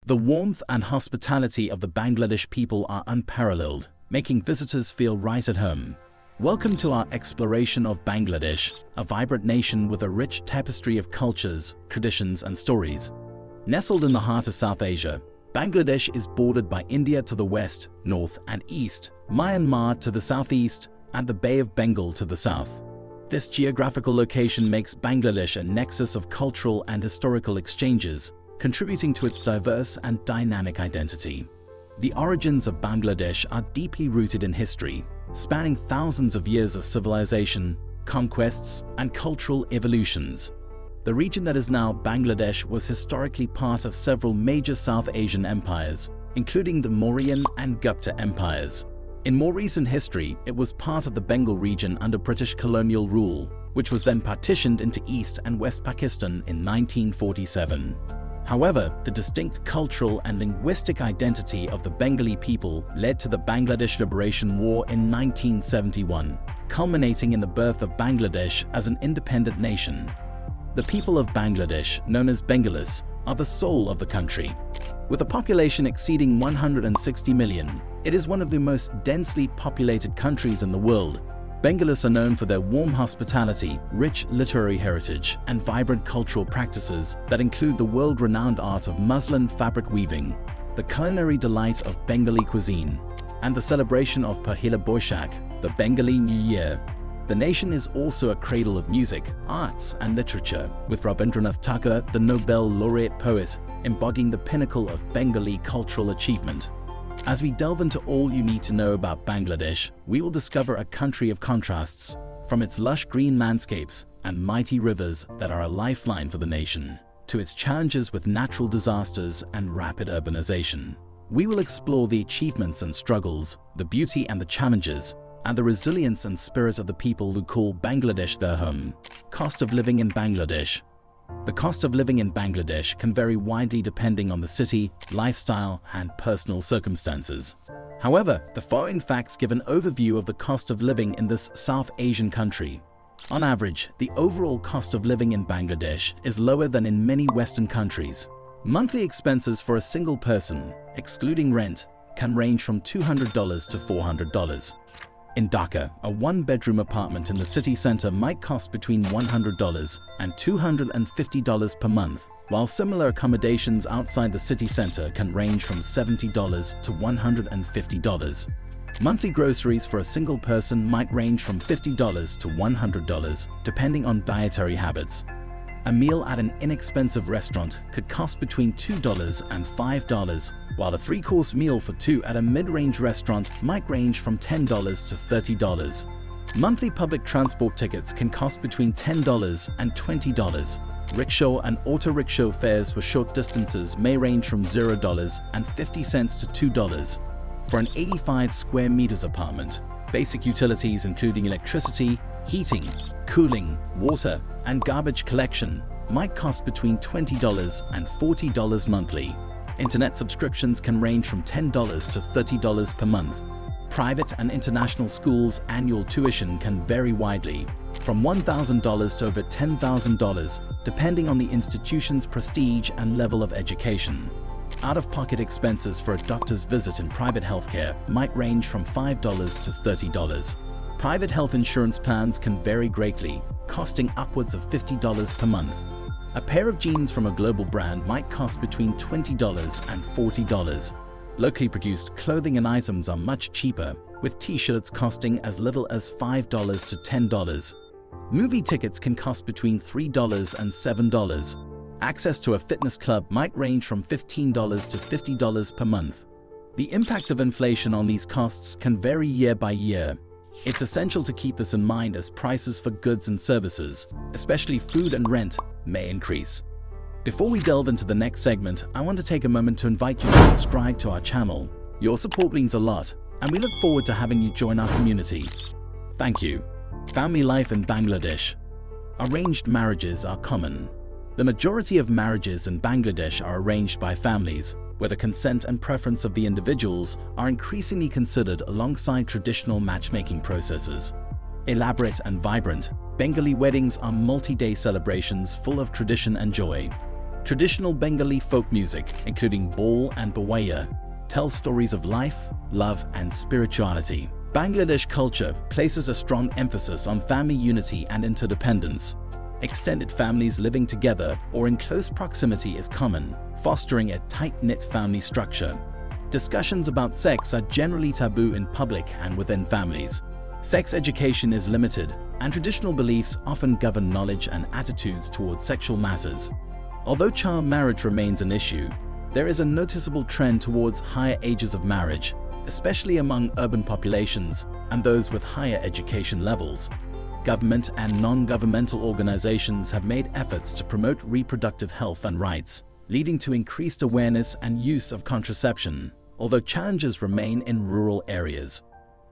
The warmth and hospitality of the Bangladesh people are unparalleled, making visitors feel right at home. Welcome to our exploration of Bangladesh, a vibrant nation with a rich tapestry of cultures, traditions, and stories. Nestled in the heart of South Asia, Bangladesh is bordered by India to the west, north, and east, Myanmar to the southeast, and the Bay of Bengal to the south. This geographical location makes Bangladesh a nexus of cultural and historical exchanges, contributing to its diverse and dynamic identity. The origins of Bangladesh are deeply rooted in history, spanning thousands of years of civilization, conquests, and cultural evolutions. The region that is now Bangladesh was historically part of several major South Asian empires, including the Mauryan and Gupta empires. In more recent history, it was part of the Bengal region under British colonial rule, which was then partitioned into East and West Pakistan in 1947. However, the distinct cultural and linguistic identity of the Bengali people led to the Bangladesh Liberation War in 1971, culminating in the birth of Bangladesh as an independent nation. The people of Bangladesh, known as Bengalis, are the soul of the country. With a population exceeding 160 million, it is one of the most densely populated countries in the world. Bengalis are known for their warm hospitality, rich literary heritage, and vibrant cultural practices that include the world-renowned art of muslin fabric weaving, the culinary delight of Bengali cuisine, and the celebration of Pahila Boishakh, the Bengali New Year. The nation is also a cradle of music, arts, and literature, with Rabindranath Tagore, the Nobel laureate poet, embodying the pinnacle of Bengali cultural achievement. As we delve into all you need to know about Bangladesh, we will discover a country of contrasts, from its lush green landscapes and mighty rivers that are a lifeline for the nation, to its challenges with natural disasters and rapid urbanization. We will explore the achievements and struggles, the beauty and the challenges, and the resilience and spirit of the people who call Bangladesh their home. Cost of living in Bangladesh. The cost of living in Bangladesh can vary widely depending on the city, lifestyle, and personal circumstances. However, the following facts give an overview of the cost of living in this South Asian country. On average, the overall cost of living in Bangladesh is lower than in many Western countries. Monthly expenses for a single person, excluding rent, can range from $200 to $400. In Dhaka, a one-bedroom apartment in the city center might cost between $100 and $250 per month, while similar accommodations outside the city center can range from $70 to $150. Monthly groceries for a single person might range from $50 to $100, depending on dietary habits. A meal at an inexpensive restaurant could cost between $2 and $5, while a three-course meal for two at a mid-range restaurant might range from $10 to $30. Monthly public transport tickets can cost between $10 and $20. Rickshaw and auto-rickshaw fares for short distances may range from $0 and 50 cents to $2. For an 85 square meters apartment, basic utilities including electricity, heating, cooling, water, and garbage collection might cost between $20 and $40 monthly. Internet subscriptions can range from $10 to $30 per month. Private and international schools' annual tuition can vary widely, from $1,000 to over $10,000, depending on the institution's prestige and level of education. Out-of-pocket expenses for a doctor's visit in private healthcare might range from $5 to $30. Private health insurance plans can vary greatly, costing upwards of $50 per month. A pair of jeans from a global brand might cost between $20 and $40. Locally produced clothing and items are much cheaper, with t-shirts costing as little as $5 to $10. Movie tickets can cost between $3 and $7. Access to a fitness club might range from $15 to $50 per month. The impact of inflation on these costs can vary year by year. It's essential to keep this in mind as prices for goods and services, especially food and rent, may increase. Before we delve into the next segment, I want to take a moment to invite you to subscribe to our channel. Your support means a lot, and we look forward to having you join our community. Thank you. Family life in Bangladesh. Arranged marriages are common. The majority of marriages in Bangladesh are arranged by families, where the consent and preference of the individuals are increasingly considered alongside traditional matchmaking processes. Elaborate and vibrant, Bengali weddings are multi-day celebrations full of tradition and joy. Traditional Bengali folk music, including Bol and Bawaiya, tells stories of life, love, and spirituality. Bangladesh culture places a strong emphasis on family unity and interdependence. Extended families living together or in close proximity is common, fostering a tight-knit family structure. Discussions about sex are generally taboo in public and within families. Sex education is limited, and traditional beliefs often govern knowledge and attitudes towards sexual matters. Although child marriage remains an issue, there is a noticeable trend towards higher ages of marriage, especially among urban populations and those with higher education levels. Government and non-governmental organizations have made efforts to promote reproductive health and rights, leading to increased awareness and use of contraception, although challenges remain in rural areas.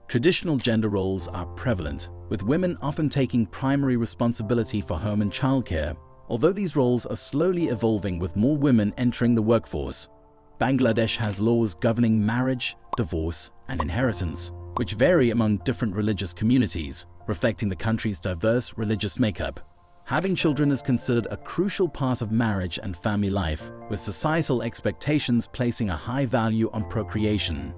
Traditional gender roles are prevalent, with women often taking primary responsibility for home and childcare, although these roles are slowly evolving with more women entering the workforce. Bangladesh has laws governing marriage, divorce, and inheritance, which vary among different religious communities, reflecting the country's diverse religious makeup. Having children is considered a crucial part of marriage and family life, with societal expectations placing a high value on procreation.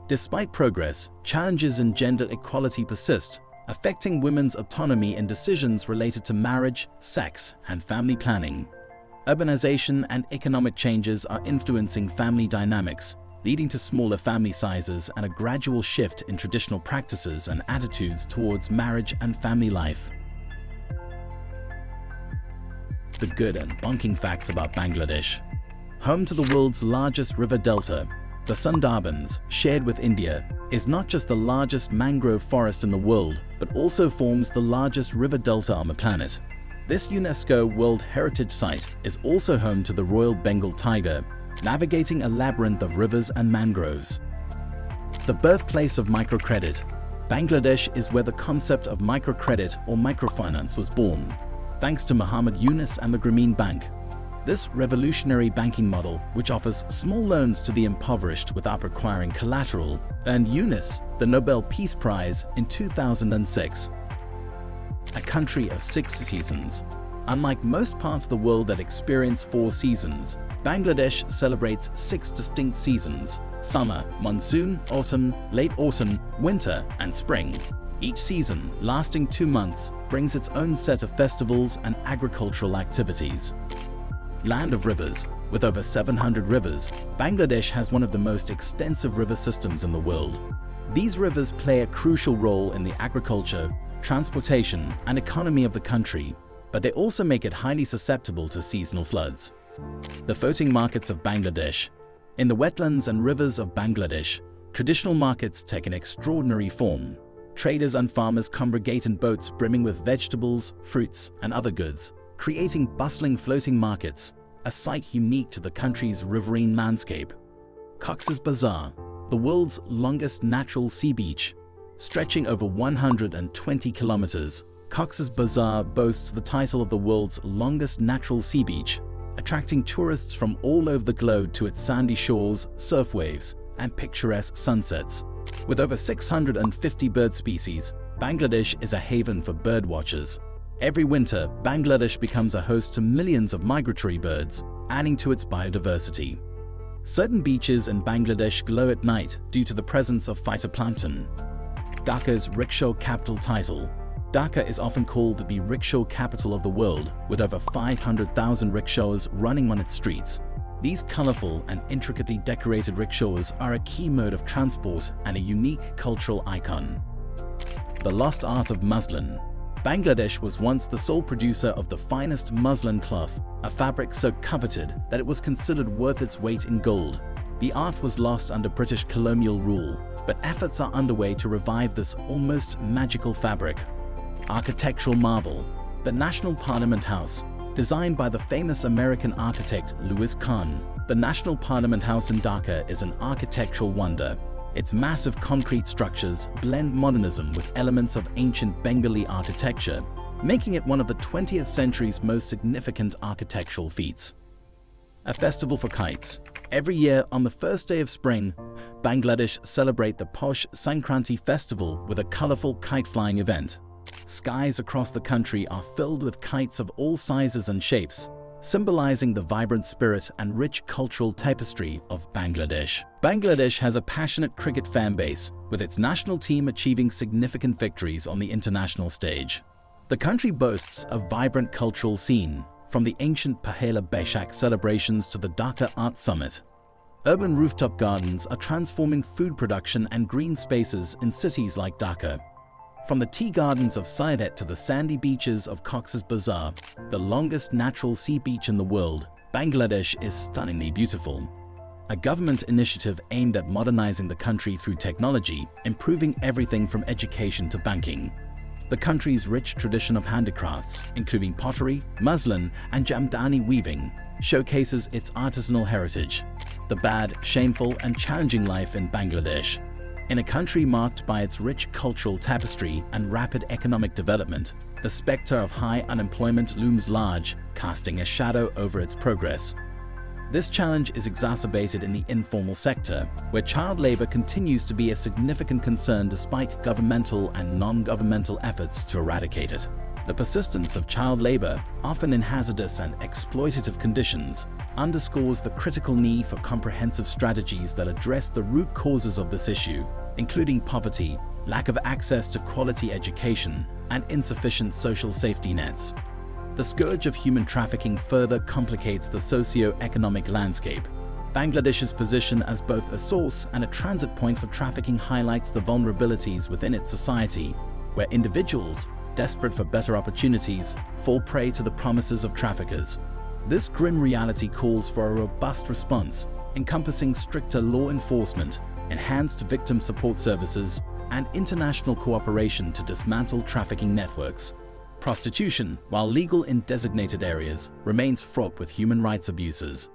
Despite progress, challenges in gender equality persist, affecting women's autonomy in decisions related to marriage, sex, and family planning. Urbanization and economic changes are influencing family dynamics, leading to smaller family sizes and a gradual shift in traditional practices and attitudes towards marriage and family life. The good and bonking facts about Bangladesh. Home to the world's largest river delta, the Sundarbans, shared with India, is not just the largest mangrove forest in the world, but also forms the largest river delta on the planet. This UNESCO World Heritage Site is also home to the Royal Bengal tiger, navigating a labyrinth of rivers and mangroves. The birthplace of microcredit. Bangladesh is where the concept of microcredit or microfinance was born, thanks to Muhammad Yunus and the Grameen Bank. This revolutionary banking model, which offers small loans to the impoverished without requiring collateral, earned Yunus the Nobel Peace Prize in 2006. A country of 6 seasons. Unlike most parts of the world that experience 4 seasons, Bangladesh celebrates 6 distinct seasons: summer, monsoon, autumn, late autumn, winter, and spring. Each season, lasting 2 months, brings its own set of festivals and agricultural activities. Land of rivers. With over 700 rivers, Bangladesh has one of the most extensive river systems in the world. These rivers play a crucial role in the agriculture, transportation, and economy of the country, but they also make it highly susceptible to seasonal floods. The floating markets of Bangladesh. In the wetlands and rivers of Bangladesh, traditional markets take an extraordinary form. Traders and farmers congregate in boats brimming with vegetables, fruits, and other goods, creating bustling floating markets, a sight unique to the country's riverine landscape. Cox's Bazar, the world's longest natural sea beach. Stretching over 120 kilometers, Cox's Bazar boasts the title of the world's longest natural sea beach, attracting tourists from all over the globe to its sandy shores, surf waves, and picturesque sunsets. With over 650 bird species, Bangladesh is a haven for bird watchers. Every winter, Bangladesh becomes a host to millions of migratory birds, adding to its biodiversity. Certain beaches in Bangladesh glow at night due to the presence of phytoplankton. Dhaka's rickshaw capital title. Dhaka is often called the rickshaw capital of the world, with over 500,000 rickshaws running on its streets. These colorful and intricately decorated rickshaws are a key mode of transport and a unique cultural icon. The lost art of muslin. Bangladesh was once the sole producer of the finest muslin cloth, a fabric so coveted that it was considered worth its weight in gold. The art was lost under British colonial rule, but efforts are underway to revive this almost magical fabric. Architectural marvel. The National Parliament House. Designed by the famous American architect Louis Kahn, the National Parliament House in Dhaka is an architectural wonder. Its massive concrete structures blend modernism with elements of ancient Bengali architecture, making it one of the 20th century's most significant architectural feats. A festival for kites. Every year on the first day of spring, Bangladesh celebrate the posh Sankranti festival with a colorful kite-flying event. Skies across the country are filled with kites of all sizes and shapes, symbolizing the vibrant spirit and rich cultural tapestry of Bangladesh. Bangladesh has a passionate cricket fan base, with its national team achieving significant victories on the international stage. The country boasts a vibrant cultural scene, from the ancient Pahela Baishak celebrations to the Dhaka Art Summit. Urban rooftop gardens are transforming food production and green spaces in cities like Dhaka. From the tea gardens of Saidet to the sandy beaches of Cox's Bazar, the longest natural sea beach in the world, Bangladesh is stunningly beautiful. A government initiative aimed at modernizing the country through technology, improving everything from education to banking. The country's rich tradition of handicrafts, including pottery, muslin, and jamdani weaving, showcases its artisanal heritage. The bad, shameful, and challenging life in Bangladesh. In a country marked by its rich cultural tapestry and rapid economic development, the specter of high unemployment looms large, casting a shadow over its progress. This challenge is exacerbated in the informal sector, where child labor continues to be a significant concern despite governmental and non-governmental efforts to eradicate it. The persistence of child labor, often in hazardous and exploitative conditions, underscores the critical need for comprehensive strategies that address the root causes of this issue, including poverty, lack of access to quality education, and insufficient social safety nets. The scourge of human trafficking further complicates the socio-economic landscape. Bangladesh's position as both a source and a transit point for trafficking highlights the vulnerabilities within its society, where individuals, desperate for better opportunities, fall prey to the promises of traffickers. This grim reality calls for a robust response, encompassing stricter law enforcement, enhanced victim support services, and international cooperation to dismantle trafficking networks. Prostitution, while legal in designated areas, remains fraught with human rights abuses.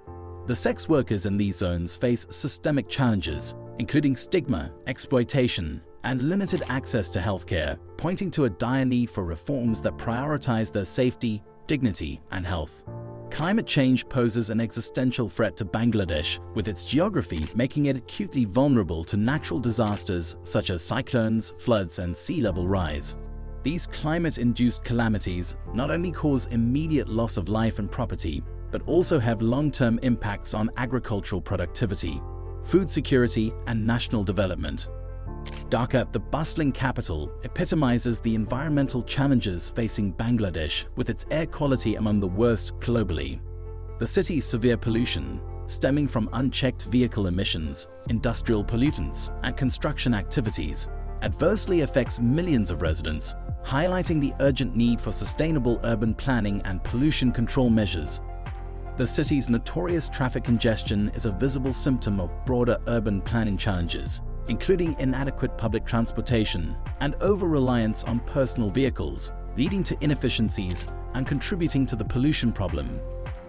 The sex workers in these zones face systemic challenges, including stigma, exploitation, and limited access to healthcare, pointing to a dire need for reforms that prioritize their safety, dignity, and health. Climate change poses an existential threat to Bangladesh, with its geography making it acutely vulnerable to natural disasters such as cyclones, floods, and sea level rise. These climate-induced calamities not only cause immediate loss of life and property, but also have long-term impacts on agricultural productivity, food security, and national development. Dhaka, the bustling capital, epitomizes the environmental challenges facing Bangladesh, with its air quality among the worst globally. The city's severe pollution, stemming from unchecked vehicle emissions, industrial pollutants, and construction activities, adversely affects millions of residents, highlighting the urgent need for sustainable urban planning and pollution control measures. The city's notorious traffic congestion is a visible symptom of broader urban planning challenges, including inadequate public transportation and over-reliance on personal vehicles, leading to inefficiencies and contributing to the pollution problem.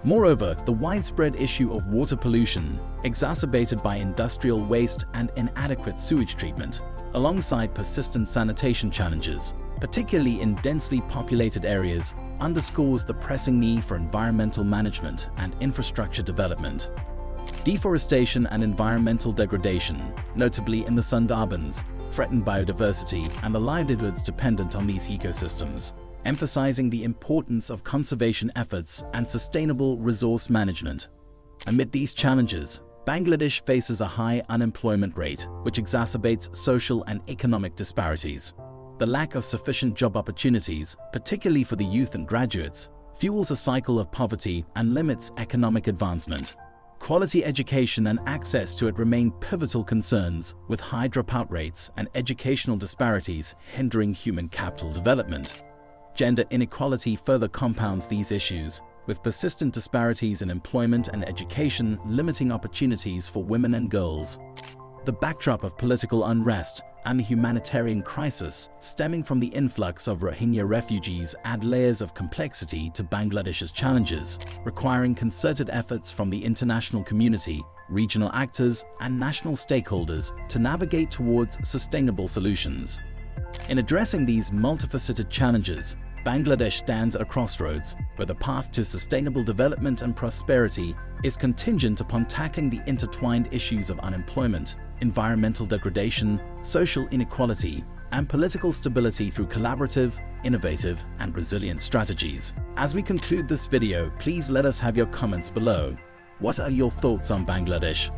Moreover, the widespread issue of water pollution, exacerbated by industrial waste and inadequate sewage treatment, alongside persistent sanitation challenges, particularly in densely populated areas, underscores the pressing need for environmental management and infrastructure development. Deforestation and environmental degradation, notably in the Sundarbans, threaten biodiversity and the livelihoods dependent on these ecosystems, emphasizing the importance of conservation efforts and sustainable resource management. Amid these challenges, Bangladesh faces a high unemployment rate, which exacerbates social and economic disparities. The lack of sufficient job opportunities, particularly for the youth and graduates, fuels a cycle of poverty and limits economic advancement. Quality education and access to it remain pivotal concerns, with high dropout rates and educational disparities hindering human capital development. Gender inequality further compounds these issues, with persistent disparities in employment and education limiting opportunities for women and girls. The backdrop of political unrest and the humanitarian crisis stemming from the influx of Rohingya refugees add layers of complexity to Bangladesh's challenges, requiring concerted efforts from the international community, regional actors, and national stakeholders to navigate towards sustainable solutions. In addressing these multifaceted challenges, Bangladesh stands at a crossroads where the path to sustainable development and prosperity is contingent upon tackling the intertwined issues of unemployment, environmental degradation, social inequality, and political stability through collaborative, innovative and resilient strategies. As we conclude this video, please let us have your comments below. What are your thoughts on Bangladesh?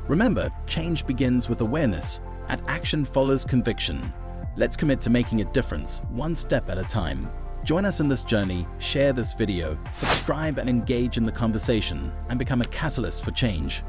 Remember, change begins with awareness, and action follows conviction. Let's commit to making a difference, one step at a time. Join us in this journey, share this video, subscribe and engage in the conversation, and become a catalyst for change.